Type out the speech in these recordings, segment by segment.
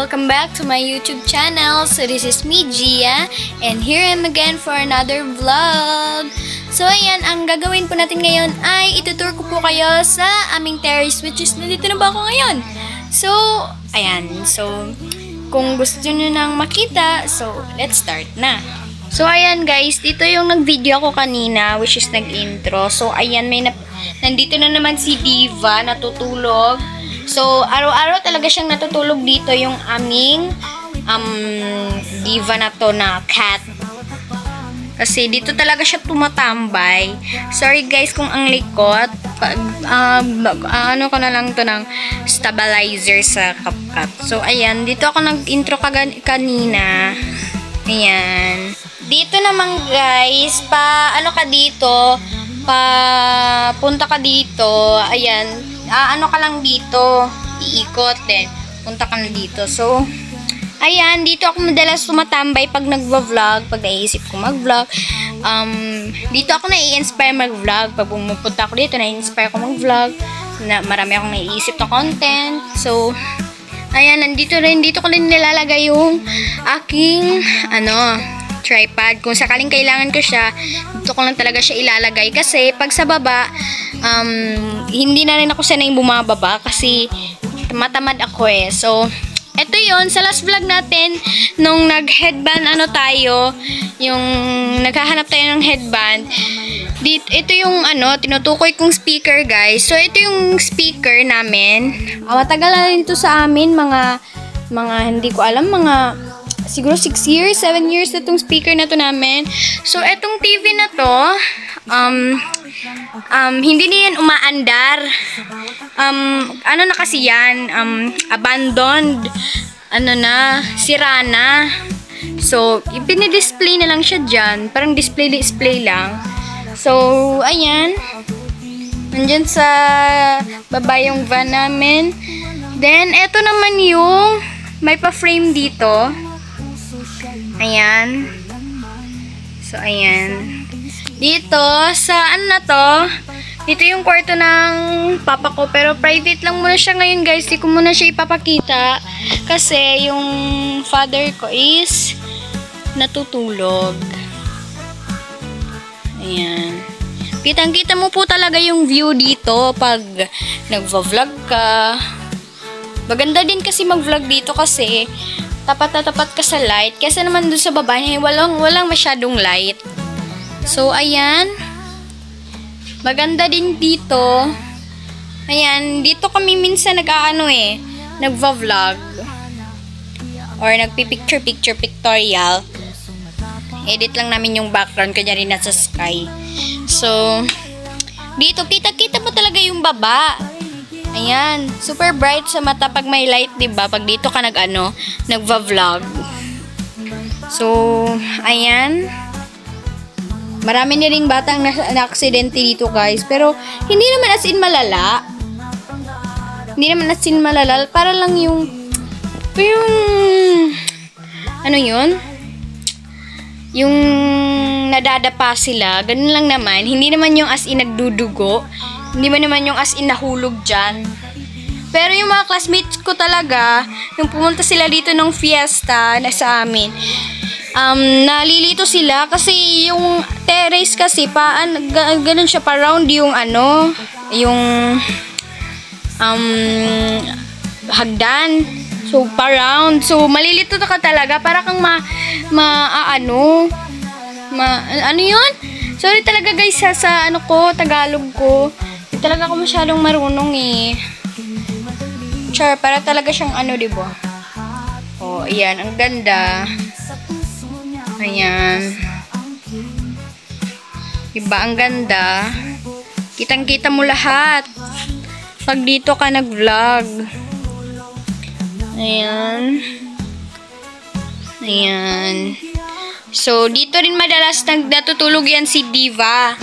welcome back to my YouTube channel. So this is me, Gia, and here I am again for another vlog. So ayan, ang gagawin po natin ngayon ay itutur ko po kayo sa aming terrace, which is nandito na ba ako ngayon? So, ayan. So, kung gusto nyo nang makita, so let's start na. So ayan guys, dito yung nag-video ako kanina, which is nag-intro. So ayan, nandito na naman si Diva, natutulog. So, araw-araw talaga siyang natutulog dito yung aming diva na to na cat. Kasi dito talaga siya tumatambay. Sorry guys kung ang likot. Ano ko na lang to ng stabilizer sa CapCut. So, ayan. Dito ako nag-intro kanina. Ayan. Dito naman guys, ano ka dito? Punta ka dito. Ayan. Ano ka lang dito, iikot din. Punta ka na dito. So, ayan, dito ako madalas tumatambay pag nagva-vlog, pag naisip ko mag-vlog. Dito ako nai-inspire mag-vlog. Pag pumupunta ako dito, nai-inspire ko mag-vlog. Marami akong naiisip na content. So, ayan, dito ko rin nilalagay yung aking, tripod. Kung sakaling kailangan ko siya, dito ko lang talaga siya ilalagay. Kasi, pag sa baba, hindi na rin ako sanay bumababa kasi matamad ako eh. So, eto yun, sa last vlog natin, nung nag-headband tayo, yung naghahanap tayo ng headband, ito yung tinutukoy kong speaker guys. So, ito yung speaker namin. Matagal na rin ito sa amin, mga hindi ko alam, siguro 6 years, 7 years na itong speaker na to namin. So, etong TV na to, hindi na yan umaandar. Ano na kasi yan, abandoned, sira na. So, ipinidisplay na lang siya dyan. Parang display lang. So, ayan. Nandyan sa baba yung van namin. Then, eto naman yung may pa-frame dito. Ayan. So, ayan. Dito, sa dito yung kwarto ng papa ko. Pero private lang muna siya ngayon guys. Di ko muna siya ipapakita. Kasi yung father ko is natutulog. Ayan. Kitang-kita mo po talaga yung view dito pag nagva-vlog ka. Maganda din kasi mag-vlog dito kasi tapat na tapat ka sa light. Kasi naman doon sa baba walang masyadong light. So, ayan. Maganda din dito. Ayan. Dito kami minsan nagva-vlog. Or nagpipicture pictorial. Edit lang namin yung background. Kanya rin nasa sky. So, dito, kita-kita mo talaga yung baba. Ayan. Super bright sa mata pag may light, diba? Pag dito ka nagva-vlog. So, ayan. Marami na ring batang na-aksidente dito guys. Pero, hindi naman as in malala. Hindi naman as in malala. Para lang yung yung nadadapa sila. Ganun lang naman. Hindi naman yung as in nagdudugo. Hindi naman yung as in nahulog dyan. Pero yung mga classmates ko talaga, yung pumunta sila dito ng fiesta na sa amin, nalilito sila kasi yung terrace kasi ganun siya pa round yung yung hagdan. So pa round. So malilito ka talaga para kang yun? Sorry talaga guys sa Tagalog ko. Hindi talaga ako masyadong marunong eh. Char, para talaga siyang diba? Oh, ayan, ang ganda. Ayan. Diba, ang ganda. Kitang-kita mo lahat. Pag dito ka nag-vlog. Ayan. Ayan. So, dito rin madalas natutulog yan si Diva.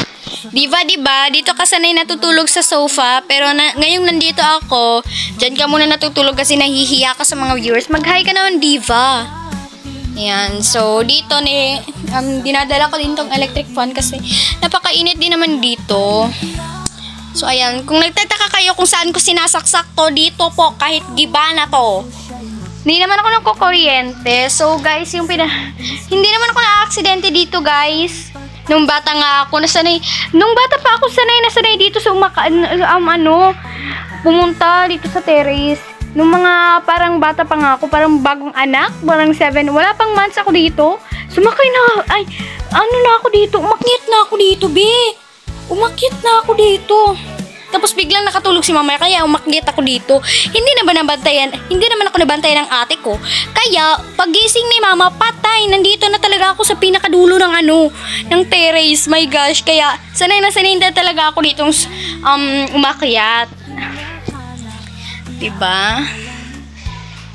Diva, diba? Dito ka sanay natutulog sa sofa. Pero ngayong nandito ako, dyan ka muna natutulog kasi nahihiya ka sa mga viewers. Mag-hi ka naman, Diva. Ayan. So, dito dinadala ko din tong electric fan kasi napakainit din naman dito. So, ayan. Kung nagtataka kayo kung saan ko sinasaksak to, dito po, kahit giba na to. Hindi naman ako nagkukuryente. So, guys, hindi naman ako na-aksidente dito, guys. Nung bata nga ako, nung bata pa ako, nasanay dito sa pumunta dito sa terrace. Nung mga parang bata pa nga ako, parang bagong anak, parang 7, wala pang months ako dito. Sumakay na, ako dito, umakyat na ako dito, Umakyat na ako dito. Tapos biglang nakatulog si mama, kaya umakyat ako dito. Hindi naman ako nabantayan ng ate ko. Kaya, pagising ni mama, patay. Nandito na talaga ako sa pinakadulo ng terrace. My gosh, kaya sanay na talaga ako ditong umakyat. Diba?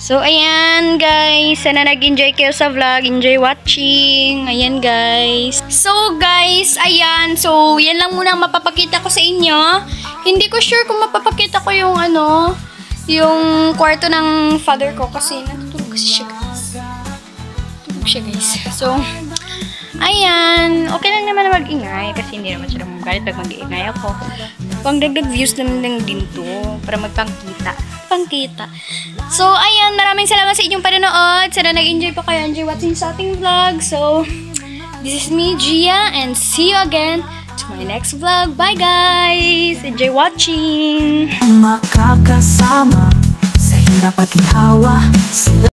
So, ayan guys. Sana nag-enjoy kayo sa vlog. Enjoy watching. Ayan guys. So, guys, ayan. So, yan lang muna ang mapapakita ko sa inyo. Hindi ko sure kung mapapakita ko yung yung kwarto ng father ko kasi natutulog kasi siya guys. Natutulog siya guys. So, ayan. Okay lang naman na mag-ingay kasi hindi naman sila magalit pag mag-iingay ako. Pang-dagdag views naman din to para magpangkita. So, ayan. Maraming salamat sa inyong panonood. Sana nag-enjoy po kayo. Enjoy watching sa ating vlog. So, this is me, Gia, and see you again to my next vlog. Bye, guys! Enjoy watching! Makakasama sa hirap at ginhawa.